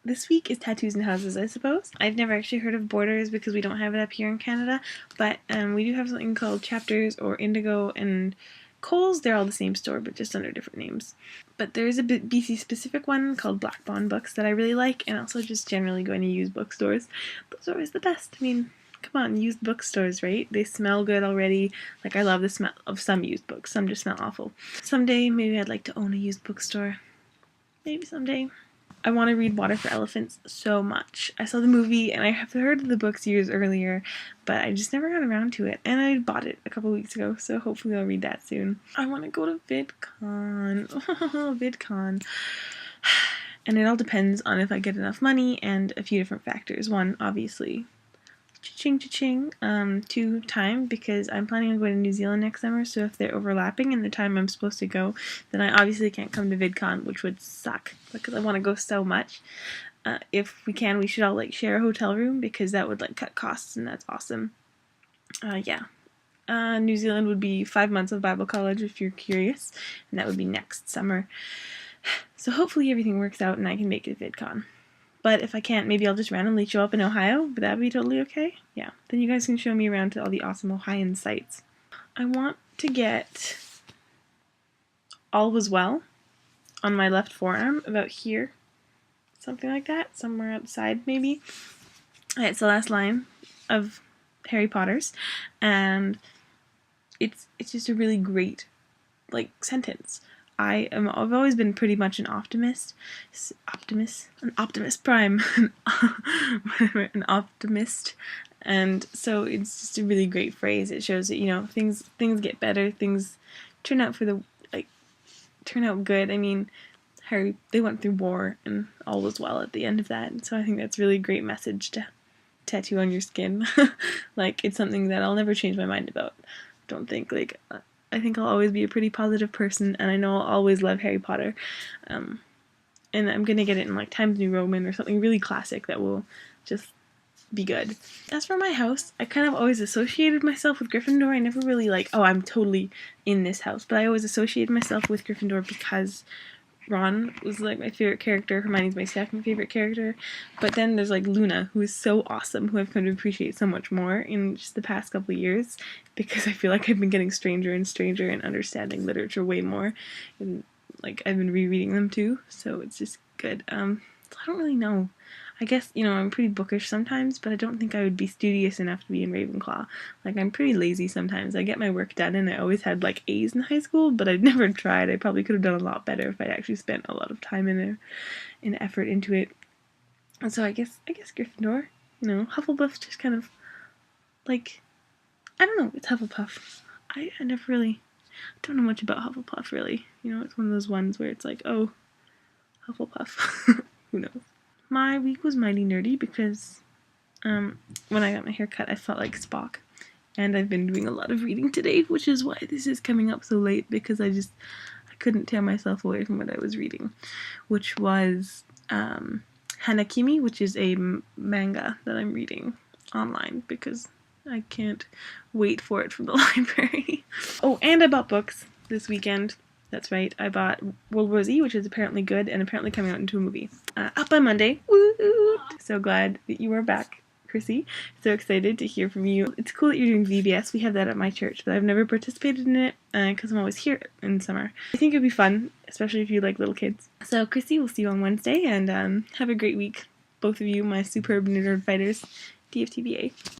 this week is tattoos and houses, I suppose. I've never actually heard of Borders because we don't have it up here in Canada, but we do have something called Chapters or Indigo and Coles. They're all the same store, but just under different names. But there is a BC specific one called Black Bond Books that I really like, and also just generally going to used bookstores. Those are always the best. I mean, come on, used bookstores, right? They smell good already. Like, I love the smell of some used books. Some just smell awful. Someday, maybe I'd like to own a used bookstore. Maybe someday. I want to read Water for Elephants so much. I saw the movie and I have heard of the books years earlier, but I just never got around to it. And I bought it a couple weeks ago, so hopefully I'll read that soon. I want to go to VidCon. VidCon. And it all depends on if I get enough money and a few different factors. One, obviously, cha-ching, cha-ching. Two, time, because I'm planning on going to New Zealand next summer, so if they're overlapping in the time I'm supposed to go, then I obviously can't come to VidCon, which would suck, because I want to go so much. If we can, we should all, like, share a hotel room, because that would, like, cut costs, and that's awesome. Yeah. New Zealand would be 5 months of Bible college, if you're curious, and that would be next summer. So hopefully everything works out, and I can make it to VidCon. But if I can't, maybe I'll just randomly show up in Ohio. Would that be totally okay? Yeah. Then you guys can show me around to all the awesome Ohioan sites. I want to get All Was Well on my left forearm, about here. Something like that. Somewhere outside, maybe. It's the last line of Harry Potter's. And it's just a really great, like, sentence. I've always been pretty much an optimist prime, an optimist, and so it's just a really great phrase. It shows that, you know, things get better, things turn out turn out good. I mean, they went through war and all was well at the end of that, and so I think that's a really great message to tattoo on your skin. Like, it's something that I'll never change my mind about. Don't think, like, I think I'll always be a pretty positive person, and I know I'll always love Harry Potter. And I'm gonna get it in, like, Times New Roman or something really classic that will just be good. As for my house, I kind of always associated myself with Gryffindor. I never really, like, oh, I'm totally in this house, but I always associated myself with Gryffindor because Ron was, like, my favorite character. Hermione's my second favorite character. But then there's, like, Luna, who is so awesome, who I've come to appreciate so much more in just the past couple of years, because I feel like I've been getting stranger and stranger and understanding literature way more. And, like, I've been rereading them, too, so it's just good. So I don't really know. I guess, you know, I'm pretty bookish sometimes, but I don't think I would be studious enough to be in Ravenclaw. Like, I'm pretty lazy sometimes. I get my work done, and I always had, like, A's in high school, but I'd never tried. I probably could have done a lot better if I'd actually spent a lot of time and effort into it. And so I guess Gryffindor. You know, Hufflepuff just kind of, like, I don't know, it's Hufflepuff. I never really, don't know much about Hufflepuff, really. You know, it's one of those ones where it's like, oh, Hufflepuff. Who knows? My week was mighty nerdy because when I got my hair cut, I felt like Spock. And I've been doing a lot of reading today, which is why this is coming up so late, because I couldn't tear myself away from what I was reading, which was Hanakimi, which is a manga that I'm reading online because I can't wait for it from the library. Oh, and I bought books this weekend. That's right, I bought World War Z, which is apparently good and apparently coming out into a movie. Up by Monday. Woo! So glad that you are back, Chrissy. So excited to hear from you. It's cool that you're doing VBS. We have that at my church, but I've never participated in it because I'm always here in summer. I think it'd be fun, especially if you like little kids. So, Chrissy, we'll see you on Wednesday, and have a great week. Both of you, my superb nerd fighters. DFTBA.